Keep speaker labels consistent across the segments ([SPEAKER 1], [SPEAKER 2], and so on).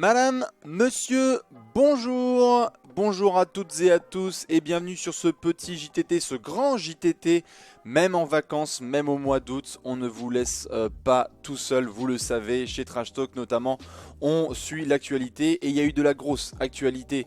[SPEAKER 1] Madame, monsieur, bonjour. Bonjour à toutes et à tous et bienvenue sur ce petit JTT, ce grand JTT. Même en vacances, même au mois d'août, on ne vous laisse pas tout seul, vous le savez. Chez Trash Talk notamment, on suit l'actualité et il y a eu de la grosse actualité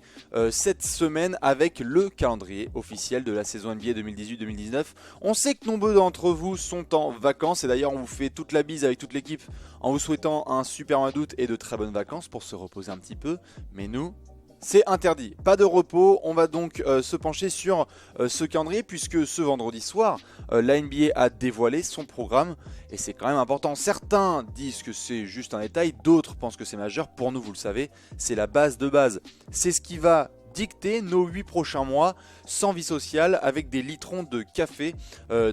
[SPEAKER 1] cette semaine avec le calendrier officiel de la saison NBA 2018-2019. On sait que nombreux d'entre vous sont en vacances et d'ailleurs on vous fait toute la bise avec toute l'équipe en vous souhaitant un super mois d'août et de très bonnes vacances pour se reposer un petit peu. Mais nous, c'est interdit, pas de repos. On va donc se pencher sur ce calendrier puisque ce vendredi soir, la NBA a dévoilé son programme et c'est quand même important. Certains disent que c'est juste un détail, d'autres pensent que c'est majeur. Pour nous, vous le savez, c'est la base de base. C'est ce qui va dicter nos 8 prochains mois sans vie sociale avec des litrons de café,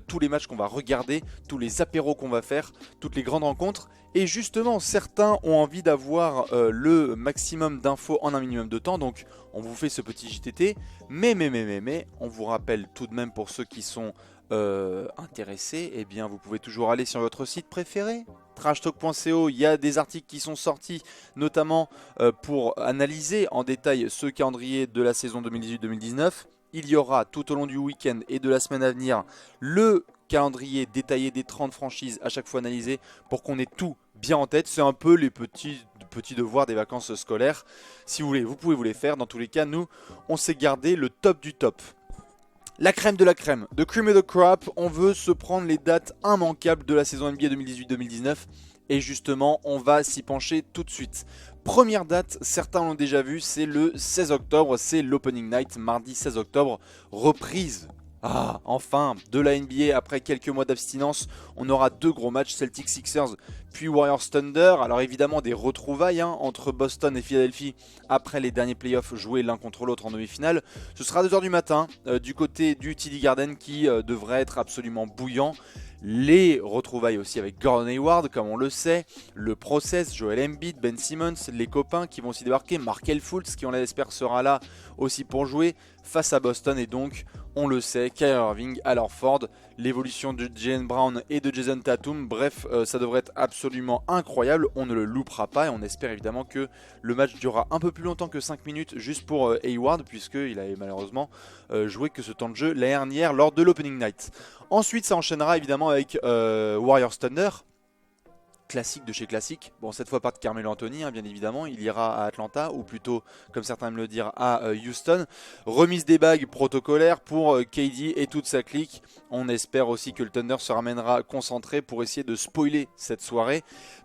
[SPEAKER 1] tous les matchs qu'on va regarder, tous les apéros qu'on va faire, toutes les grandes rencontres. Et justement, certains ont envie d'avoir le maximum d'infos en un minimum de temps, donc on vous fait ce petit JTT. Mais, on vous rappelle tout de même pour ceux qui sont intéressés, eh bien vous pouvez toujours aller sur votre site préféré, trashtalk.co. Il y a des articles qui sont sortis, notamment pour analyser en détail ce calendrier de la saison 2018-2019. Il y aura tout au long du week-end et de la semaine à venir le calendrier détaillé des 30 franchises à chaque fois analysé pour qu'on ait tout bien en tête. C'est un peu les petits devoirs des vacances scolaires. Si vous voulez, vous pouvez vous les faire. Dans tous les cas, nous, on s'est gardé le top du top. La crème de la crème, de cream et de crap, on veut se prendre les dates immanquables de la saison NBA 2018-2019 et justement on va s'y pencher tout de suite. Première date, certains l'ont déjà vu, c'est le 16 octobre, c'est l'opening night, mardi 16 octobre, reprise. Ah, enfin, de la NBA après quelques mois d'abstinence, on aura deux gros matchs, Celtics Sixers puis Warriors Thunder. Alors évidemment des retrouvailles entre Boston et Philadelphie après les derniers playoffs joués l'un contre l'autre en demi-finale. Ce sera 2h du matin du côté du TD Garden qui devrait être absolument bouillant. Les retrouvailles aussi avec Gordon Hayward, comme on le sait, le process, Joel Embiid, Ben Simmons, les copains qui vont aussi débarquer, Markelle Fultz qui on l'espère sera là aussi pour jouer face à Boston et donc on le sait, Kyrie Irving, Al Horford, l'évolution de Jaylen Brown et de Jason Tatum, bref ça devrait être absolument incroyable, on ne le loupera pas et on espère évidemment que le match durera un peu plus longtemps que 5 minutes juste pour Hayward puisqu'il avait malheureusement joué que ce temps de jeu l'année dernière lors de l'opening night. Ensuite ça enchaînera évidemment avec Warriors Thunder, classique de chez classique. Bon, cette fois pas de Carmelo Anthony, bien évidemment, il ira à Atlanta, ou plutôt, comme certains aiment le dire, à Houston. Remise des bagues protocolaire pour KD et toute sa clique. On espère aussi que le Thunder se ramènera concentré pour essayer de spoiler cette soirée.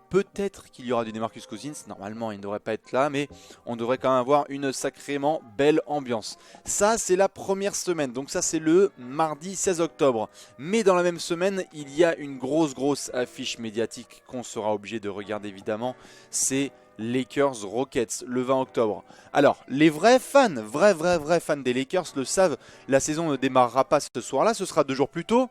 [SPEAKER 1] Peut-être qu'il y aura du DeMarcus Cousins, normalement il ne devrait pas être là, mais on devrait quand même avoir une sacrément belle ambiance. Ça c'est la première semaine, donc ça c'est le mardi 16 octobre. Mais dans la même semaine, il y a une grosse affiche médiatique qu'on sera obligé de regarder évidemment, c'est Lakers Rockets le 20 octobre. Alors les vrais fans, vrais fans des Lakers le savent, la saison ne démarrera pas ce soir-là, ce sera 2 jours plus tôt.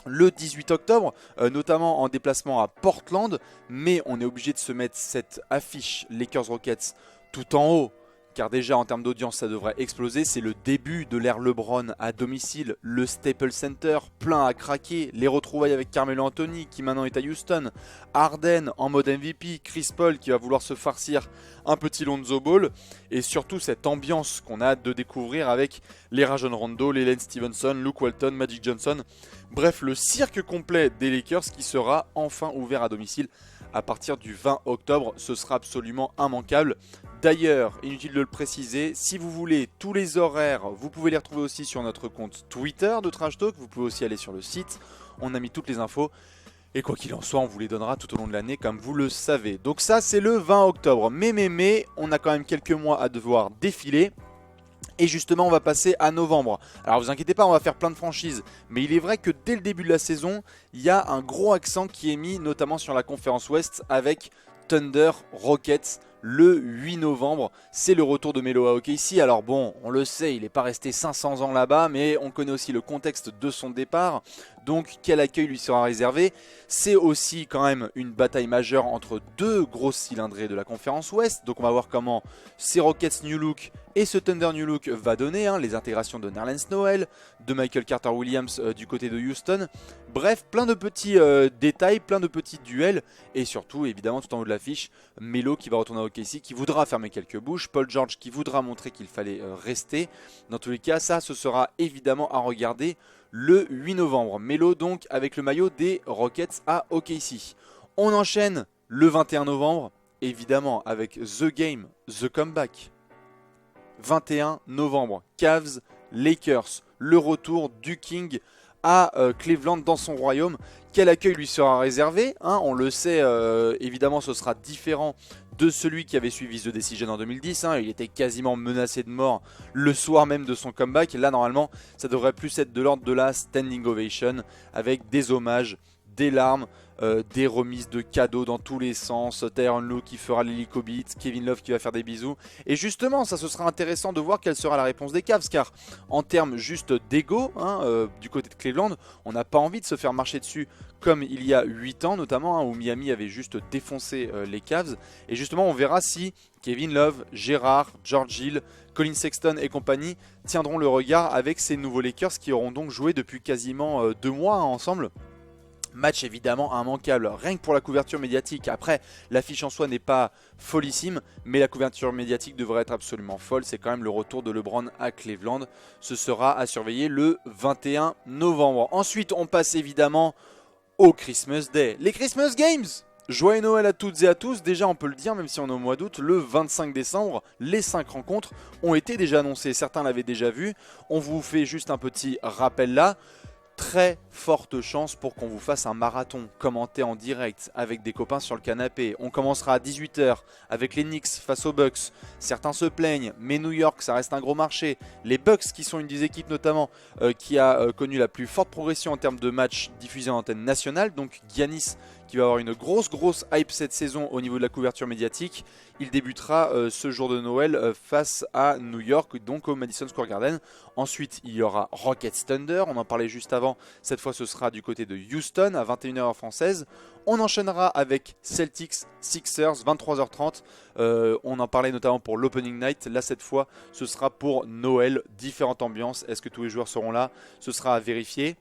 [SPEAKER 1] Le 18 octobre, notamment en déplacement à Portland, mais on est obligé de se mettre cette affiche Lakers Rockets tout en haut, car déjà en termes d'audience ça devrait exploser, c'est le début de l'ère LeBron à domicile, le Staples Center plein à craquer, les retrouvailles avec Carmelo Anthony qui maintenant est à Houston, Harden en mode MVP, Chris Paul qui va vouloir se farcir un petit Lonzo Ball, et surtout cette ambiance qu'on a hâte de découvrir avec les Rajon Rondo, les Lance Stevenson, Luke Walton, Magic Johnson, bref le cirque complet des Lakers qui sera enfin ouvert à domicile à partir du 20 octobre, ce sera absolument immanquable. D'ailleurs, inutile de le préciser, si vous voulez tous les horaires, vous pouvez les retrouver aussi sur notre compte Twitter de Trash Talk, vous pouvez aussi aller sur le site, on a mis toutes les infos. Et quoi qu'il en soit, on vous les donnera tout au long de l'année comme vous le savez. Donc ça c'est le 20 octobre, mais, on a quand même quelques mois à devoir défiler. Et justement on va passer à novembre. Alors vous inquiétez pas, on va faire plein de franchises. Mais il est vrai que dès le début de la saison, il y a un gros accent qui est mis notamment sur la conférence Ouest avec Thunder Rockets le 8 novembre. C'est le retour de Melo à OKC. Alors bon, on le sait, il n'est pas resté 500 ans là-bas, mais on connaît aussi le contexte de son départ. Donc quel accueil lui sera réservé? C'est aussi quand même une bataille majeure entre deux grosses cylindrées de la conférence Ouest. Donc on va voir comment ces Rockets New Look et ce Thunder New Look va donner, les intégrations de Nerlens Noel, de Michael Carter-Williams du côté de Houston. Bref, plein de petits détails, plein de petits duels, et surtout, évidemment, tout en haut de l'affiche, Melo qui va retourner à OKC, qui voudra fermer quelques bouches, Paul George qui voudra montrer qu'il fallait rester. Dans tous les cas, ça, ce sera évidemment à regarder le 8 novembre. Melo donc avec le maillot des Rockets à OKC. On enchaîne le 21 novembre, évidemment avec The Game, The Comeback. 21 novembre, Cavs, Lakers, le retour du King à Cleveland dans son royaume. Quel accueil lui sera réservé, on le sait, évidemment ce sera différent de celui qui avait suivi The Decision en 2010. Il était quasiment menacé de mort le soir même de son comeback. Là normalement ça devrait plus être de l'ordre de la standing ovation avec des hommages, des larmes, des remises de cadeaux dans tous les sens, Tyronn Lue qui fera l'hélico beat, Kevin Love qui va faire des bisous. Et justement, ça ce sera intéressant de voir quelle sera la réponse des Cavs, car en termes juste d'ego, du côté de Cleveland, on n'a pas envie de se faire marcher dessus comme il y a 8 ans notamment, où Miami avait juste défoncé les Cavs. Et justement, on verra si Kevin Love, Gérard, George Hill, Colin Sexton et compagnie tiendront le regard avec ces nouveaux Lakers qui auront donc joué depuis quasiment 2 mois ensemble. Match évidemment immanquable, rien que pour la couverture médiatique. Après, l'affiche en soi n'est pas follissime, mais la couverture médiatique devrait être absolument folle. C'est quand même le retour de LeBron à Cleveland. Ce sera à surveiller le 21 novembre. Ensuite, on passe évidemment au Christmas Day. Les Christmas Games! Joyeux Noël à toutes et à tous. Déjà, on peut le dire, même si on est au mois d'août, le 25 décembre, les 5 rencontres ont été déjà annoncées. Certains l'avaient déjà vu. On vous fait juste un petit rappel là. Très forte chance pour qu'on vous fasse un marathon commenté en direct avec des copains sur le canapé. On commencera à 18 h avec les Knicks face aux Bucks. Certains se plaignent, mais New York, ça reste un gros marché. Les Bucks, qui sont une des équipes notamment qui a connu la plus forte progression en termes de matchs diffusés en antenne nationale. Donc Giannis qui va avoir une grosse hype cette saison au niveau de la couverture médiatique. Il débutera ce jour de Noël face à New York, donc au Madison Square Garden. Ensuite, il y aura Rockets Thunder, on en parlait juste avant. Cette fois, ce sera du côté de Houston à 21 h française. On enchaînera avec Celtics Sixers, 23 h 30. On en parlait notamment pour l'Opening Night. Là, cette fois, ce sera pour Noël. Différentes ambiances. Est-ce que tous les joueurs seront là? Ce sera à vérifier.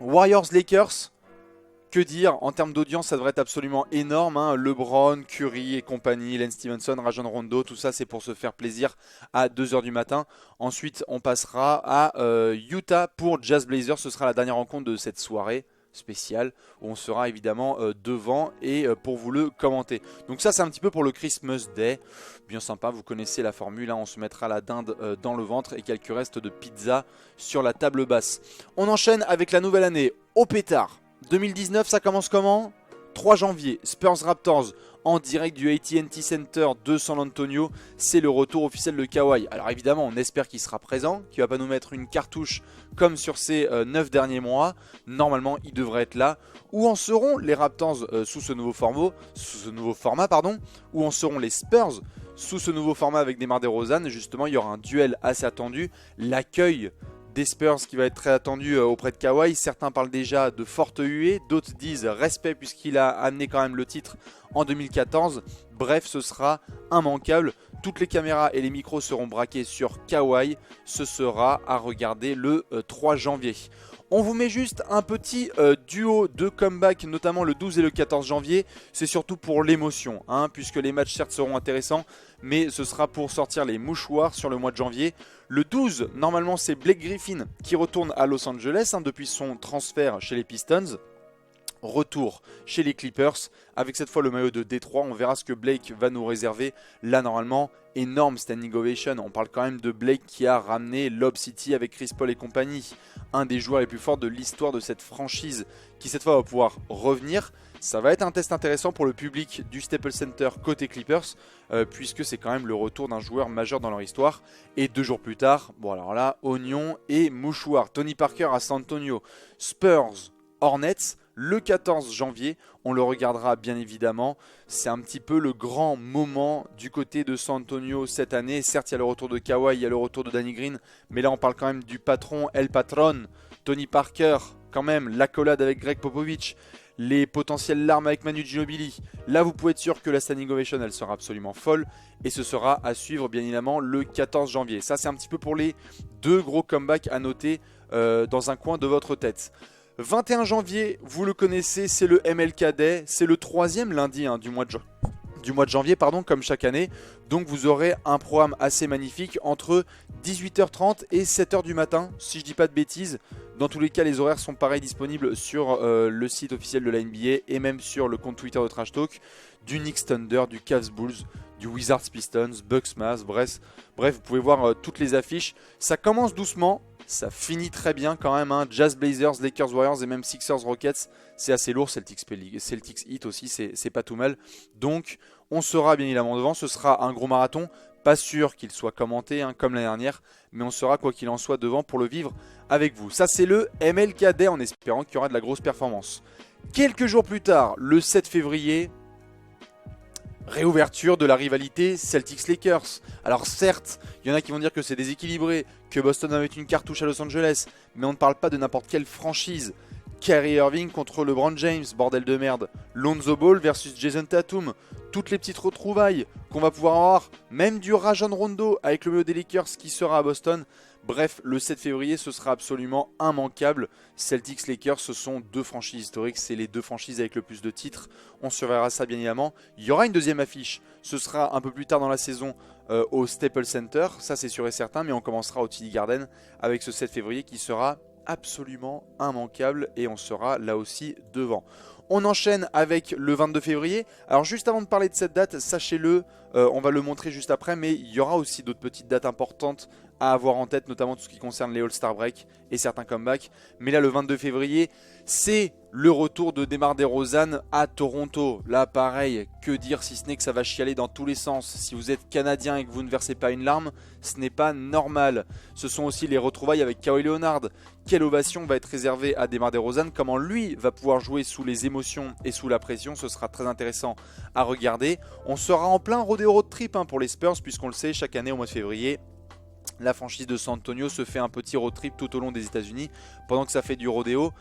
[SPEAKER 1] Warriors Lakers. Que dire, en termes d'audience, ça devrait être absolument énorme. LeBron, Curry et compagnie, Lance Stevenson, Rajon Rondo, tout ça c'est pour se faire plaisir à 2 h du matin. Ensuite, on passera à Utah pour Jazz Blazers. Ce sera la dernière rencontre de cette soirée spéciale où on sera évidemment devant et pour vous le commenter. Donc ça c'est un petit peu pour le Christmas Day. Bien sympa, vous connaissez la formule. On se mettra la dinde dans le ventre et quelques restes de pizza sur la table basse. On enchaîne avec la nouvelle année au pétard. 2019, ça commence comment? 3 janvier, Spurs Raptors en direct du AT&T Center de San Antonio. C'est le retour officiel de Kawhi. Alors évidemment, on espère qu'il sera présent, qu'il ne va pas nous mettre une cartouche comme sur ces 9 derniers mois. Normalement, il devrait être là. Où en seront les Raptors sous ce nouveau format, Où en seront les Spurs sous ce nouveau format avec DeMar DeRozan? Justement, il y aura un duel assez attendu. L'accueil des Spurs qui va être très attendu auprès de Kawhi. Certains parlent déjà de forte huée, d'autres disent respect puisqu'il a amené quand même le titre en 2014. Bref, ce sera immanquable. Toutes les caméras et les micros seront braqués sur Kawhi. Ce sera à regarder le 3 janvier. On vous met juste un petit duo de comeback, notamment le 12 et le 14 janvier. C'est surtout pour l'émotion, puisque les matchs certes seront intéressants, mais ce sera pour sortir les mouchoirs sur le mois de janvier. Le 12, normalement c'est Blake Griffin qui retourne à Los Angeles depuis son transfert chez les Pistons. Retour chez les Clippers avec cette fois le maillot de Détroit. On verra ce que Blake va nous réserver. Là normalement, énorme standing ovation. On parle quand même de Blake qui a ramené Lob City avec Chris Paul et compagnie. Un des joueurs les plus forts de l'histoire de cette franchise qui cette fois va pouvoir revenir. Ça va être un test intéressant pour le public du Staples Center côté Clippers puisque c'est quand même le retour d'un joueur majeur dans leur histoire. Et 2 jours plus tard, bon alors là, oignon et mouchoir. Tony Parker à San Antonio, Spurs, Hornets. Le 14 janvier, on le regardera bien évidemment. C'est un petit peu le grand moment du côté de San Antonio cette année. Certes, il y a le retour de Kawhi, il y a le retour de Danny Green. Mais là, on parle quand même du patron, El Patron, Tony Parker, quand même l'accolade avec Greg Popovich, les potentielles larmes avec Manu Ginobili. Là, vous pouvez être sûr que la standing ovation, elle sera absolument folle. Et ce sera à suivre, bien évidemment, le 14 janvier. Ça, c'est un petit peu pour les 2 gros comebacks à noter dans un coin de votre tête. 21 janvier, vous le connaissez, c'est le MLK Day. C'est le 3e lundi du mois de janvier, comme chaque année. Donc vous aurez un programme assez magnifique entre 18h30 et 7h du matin, si je dis pas de bêtises. Dans tous les cas, les horaires sont pareils disponibles sur le site officiel de la NBA et même sur le compte Twitter de Trash Talk, du Knicks Thunder, du Cavs Bulls, du Wizards Pistons, Bucks Mavs, bref, vous pouvez voir toutes les affiches. Ça commence doucement, ça finit très bien quand même, Jazz Blazers, Lakers Warriors et même Sixers Rockets, c'est assez lourd, Celtics Heat aussi, c'est pas tout mal. Donc on sera bien évidemment devant, ce sera un gros marathon, pas sûr qu'il soit commenté comme l'année dernière, mais on sera quoi qu'il en soit devant pour le vivre avec vous. Ça c'est le MLK Day en espérant qu'il y aura de la grosse performance. Quelques jours plus tard, le 7 février, réouverture de la rivalité Celtics-Lakers. Alors certes, il y en a qui vont dire que c'est déséquilibré, que Boston avait une cartouche à Los Angeles, mais on ne parle pas de n'importe quelle franchise. Kyrie Irving contre LeBron James, bordel de merde. Lonzo Ball versus Jason Tatum. Toutes les petites retrouvailles qu'on va pouvoir avoir. Même du Rajon Rondo avec le milieu des Lakers qui sera à Boston. Bref, le 7 février, ce sera absolument immanquable. Celtics-Lakers, ce sont 2 franchises historiques. C'est les 2 franchises avec le plus de titres. On surveillera ça bien évidemment. Il y aura une deuxième affiche. Ce sera un peu plus tard dans la saison au Staples Center. Ça, c'est sûr et certain. Mais on commencera au TD Garden avec ce 7 février qui sera absolument immanquable et on sera là aussi devant. On enchaîne avec le 22 février. Alors juste avant de parler de cette date, sachez-le, on va le montrer juste après, mais il y aura aussi d'autres petites dates importantes à avoir en tête, notamment tout ce qui concerne les All-Star Break et certains comebacks. Mais là, le 22 février, c'est le retour de DeMar DeRozan à Toronto. Là, pareil, que dire si ce n'est que ça va chialer dans tous les sens. Si vous êtes Canadien et que vous ne versez pas une larme, ce n'est pas normal. Ce sont aussi les retrouvailles avec Kawhi Leonard. Quelle ovation va être réservée à DeMar DeRozan? Comment lui va pouvoir jouer sous les émotions et sous la pression? Ce sera très intéressant à regarder. On sera en plein rodéo road trip pour les Spurs, puisqu'on le sait, chaque année au mois de février, la franchise de San Antonio se fait un petit road trip tout au long des États-Unis pendant que ça fait du rodéo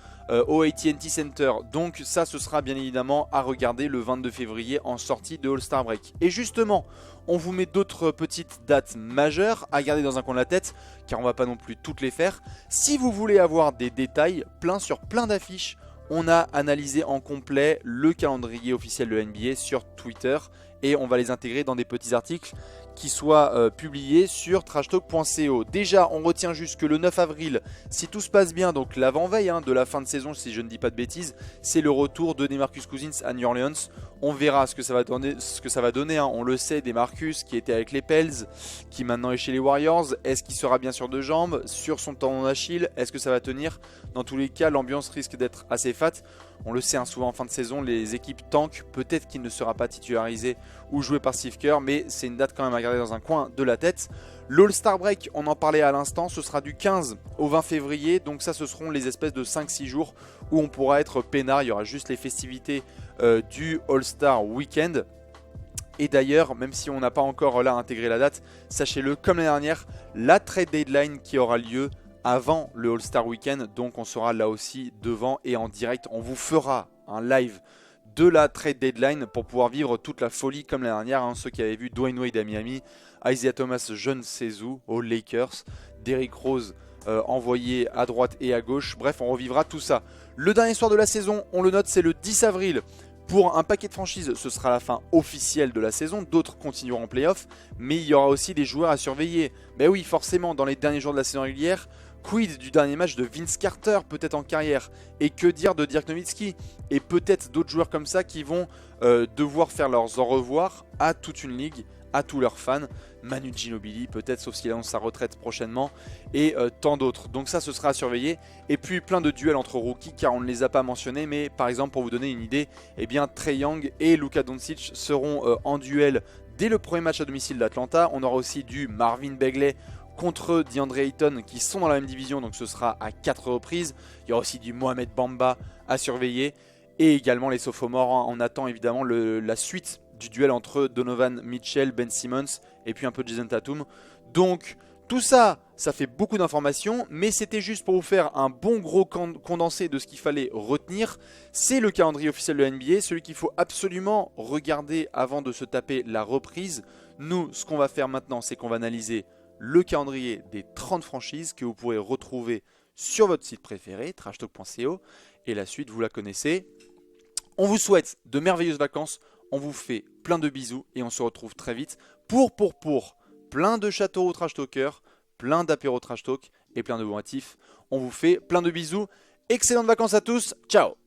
[SPEAKER 1] au AT&T Center. Donc ça, ce sera bien évidemment à regarder le 22 février en sortie de All-Star Break. Et justement, on vous met d'autres petites dates majeures à garder dans un coin de la tête, car on va pas non plus toutes les faire. Si vous voulez avoir des détails sur plein d'affiches, on a analysé en complet le calendrier officiel de la NBA sur Twitter et on va les intégrer dans des petits articles qui soient publiés sur trashtalk.co. Déjà, on retient juste que le 9 avril, si tout se passe bien, donc l'avant-veille de la fin de saison, si je ne dis pas de bêtises, c'est le retour de DeMarcus Cousins à New Orleans. On verra ce que ça va donner. On le sait, DeMarcus qui était avec les Pels, qui maintenant est chez les Warriors. Est-ce qu'il sera bien sur 2 jambes, sur son tendon d'Achille? Est-ce que ça va tenir? Dans tous les cas, l'ambiance risque d'être assez fat. On le sait, souvent en fin de saison, les équipes tankent. Peut-être qu'il ne sera pas titularisé ou joué par Steve Kerr, mais c'est une date quand même à garder dans un coin de la tête. L'All-Star Break, on en parlait à l'instant, ce sera du 15 au 20 février. Donc ça, ce seront les espèces de 5-6 jours où on pourra être peinard. Il y aura juste les festivités du All-Star Weekend. Et d'ailleurs, même si on n'a pas encore là intégré la date, sachez-le, comme l'année dernière, la trade deadline qui aura lieu avant le All-Star Weekend, donc on sera là aussi devant et en direct. On vous fera un live de la trade deadline pour pouvoir vivre toute la folie comme l'année dernière. Ceux qui avaient vu Dwayne Wade à Miami, Isaiah Thomas, je ne sais où, aux Lakers, Derrick Rose envoyé à droite et à gauche. Bref, on revivra tout ça. Le dernier soir de la saison, on le note, c'est le 10 avril. Pour un paquet de franchises, ce sera la fin officielle de la saison. D'autres continueront en playoff, mais il y aura aussi des joueurs à surveiller. Mais oui, forcément, dans les derniers jours de la saison régulière, quid du dernier match de Vince Carter, peut-être en carrière? Et que dire de Dirk Nowitzki? Et peut-être d'autres joueurs comme ça qui vont devoir faire leurs au revoir à toute une ligue, à tous leurs fans. Manu Ginobili peut-être, sauf s'il annonce sa retraite prochainement, et tant d'autres. Donc ça, ce sera à surveiller. Et puis plein de duels entre rookies, car on ne les a pas mentionnés, mais par exemple, pour vous donner une idée, eh bien Trae Young et Luka Doncic seront en duel dès le premier match à domicile d'Atlanta. On aura aussi du Marvin Bagley contre DeAndre Ayton qui sont dans la même division, donc ce sera à 4 reprises. Il y aura aussi du Mohamed Bamba à surveiller, et également les sophomores. On attend évidemment la suite du duel entre Donovan Mitchell, Ben Simmons et puis un peu Jason Tatum. Donc tout ça Ça fait beaucoup d'informations, mais c'était juste pour vous faire un bon gros condensé de ce qu'il fallait retenir. C'est le calendrier officiel de la NBA, celui qu'il faut absolument regarder avant de se taper la reprise. Nous, ce qu'on va faire maintenant, c'est qu'on va analyser le calendrier des 30 franchises que vous pourrez retrouver sur votre site préféré, trashtalk.co. Et la suite, vous la connaissez. On vous souhaite de merveilleuses vacances. On vous fait plein de bisous et on se retrouve très vite pour plein de châteaux Trash Talker, plein d'apéros Trash Talk et plein de bons actifs. On vous fait plein de bisous. Excellentes vacances à tous. Ciao.